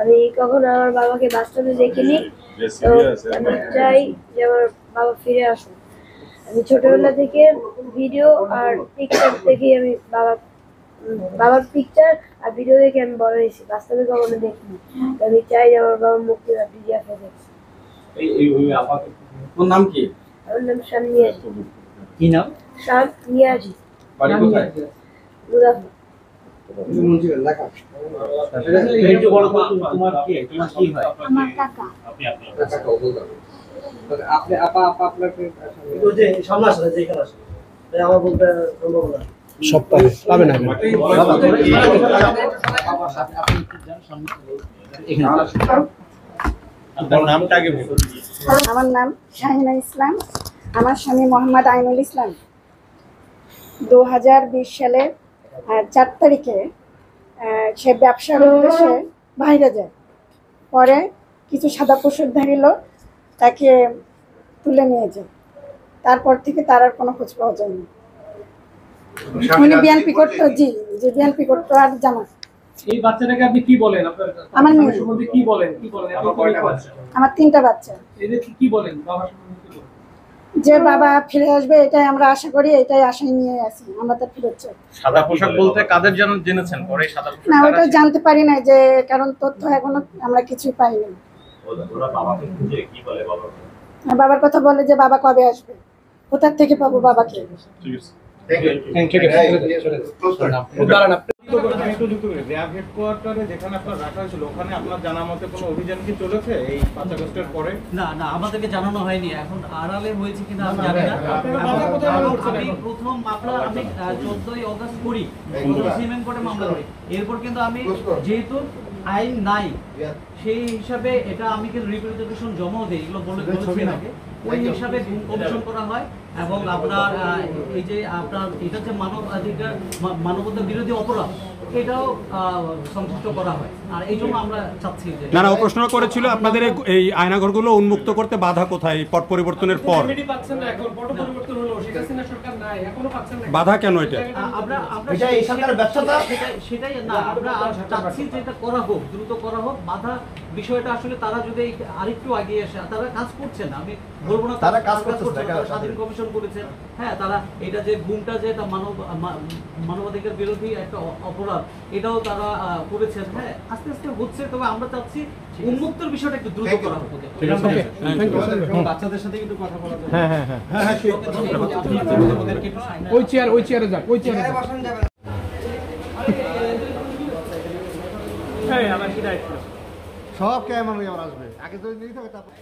আমি কখনো আমার বাবাকে বাস্তবে দেখিনি, তো আমি চাই যে আমার বাবা ফিরে আসুন। আমি ছোটবেলা থেকে ভিডিও আর পিকচার দেখে আমি বাবার পিকচার আর ভিডিও দেখে আমি বড় হয়েছি, বাস্তবে কখনো দেখিনি। আমি চাই যে আমার বাবা মুক্তি পাক ডিজিয়া ফেজেক্স। তোর নাম কি? আমার নাম শান নিয়াজি। কি নাম? শান নিয়াজি। বাড়ি কোথায়? মুজাফফর। তোমার কি হয়? আমার কাকা। আপনি আপা আপনাকে ওই যে সামনে আসে যেখানে আসে আমার বলতে সম্ভব না। সব পাবে না। আমার নাম শাহিনা ইসলাম, আমার স্বামী মোহাম্মদ আইনুল ইসলাম। 2020 সালের 4 তারিখে সে ব্যবসার উদ্দেশ্যে বাইরে যায়। পরে কিছু সাদা পোশাকধারী লোক তাকে তুলে নিয়ে যায়। তারপর থেকে তার আর কোনো খোঁজ পাওয়া যায়নি। উনি বিএনপি করতো, জি বিএনপি করতো আর জামাত। এই বাচ্চাটাকে আপনি কি বলেন? আপনার আমার মেয়ে সম্বন্ধে কি বলেন? আমার 3টা বাচ্চা। এদের কি বলেন বাবার সম্বন্ধে কি বলেন? যে বাবা ফিরে আসবে এটাই আমরা আশা করি, এটাই আশায় নিয়ে আছি আমরা। তার ফিরত চাই। সাদা পোশাক বলতে কাদের যেন জেনেছেন পরে সাদা পোশাক? না, ওটা জানতে পারি না, যে কারণ তথ্য এখনো আমরা কিছুই পাইনি। ওরা বাবাকে খুঁজে কি বলে বাবা? বাবার কথা বলে যে বাবা কবে আসবে, কোথা থেকে পাবো বাবাকে। ঠিক আছে। যেখানে আপনার রাখা হয়েছিল ওখানে আপনার জানা মতে কোনো অভিযান কি চলেছে এই 5 আগস্টের পরে? না আমাদেরকে জানানো হয়নি। এখন আড়ালে হয়েছে কিনা আমি জানি না। আমি প্রথম মামলা আমি 14ই আগস্ট করি, সিমেন্ট কোর্টে মামলা করি। এরপর কিন্তু আমি যেহেতু আইন নাই সেই হিসাবে এটা আমি কিন্তু রিপ্রেজেন্টেশন জমাও দিই, এগুলো বলেছি নাকি ওই হিসাবে কমিশন করা হয়। এবং আপনার এই যে আপনার এটা যে মানবতা বিরোধী অপরাধ এটাও সংশ্লিষ্ট করা হয়। আর এই জন্য আমরা চাচ্ছি যে না ও প্রশ্ন করেছিল আপনাদের এই আয়নাঘরগুলো উন্মুক্ত করতে বাধা কোথায় পট পরিবর্তনের পর? বাধা কেন এটা? সেটাই না, আমরা চাচ্ছি যে এটা করা হোক, দ্রুত করা হোক। বাধা বিষয়টা আসলে তারা যদি আরেকটু এগিয়ে আসে, তারা কাজ করছে না, আমি বলবো না তারা কাজ করছে, স্বাধীন কমিশন করেছেন। হ্যাঁ, তারা এটা যে গুমটা যে এটা মানবাধিকার বিরোধী একটা অপরাধ এটাও তারা করেছেন। হ্যাঁ, আস্তে আস্তে হচ্ছে, তবে আমরা চাচ্ছি উন্মুক্তের বিষয়টা একটু দ্রুত করা হোক। বাচ্চাদের সাথে একটু কথা বলা যায়। ওই চেয়ারে যাক, ওই চেয়ারে আমার কি দায়িত্ব? সব ক্যামেরা আসবে আগে যদি নিয়ে থাকে তারপর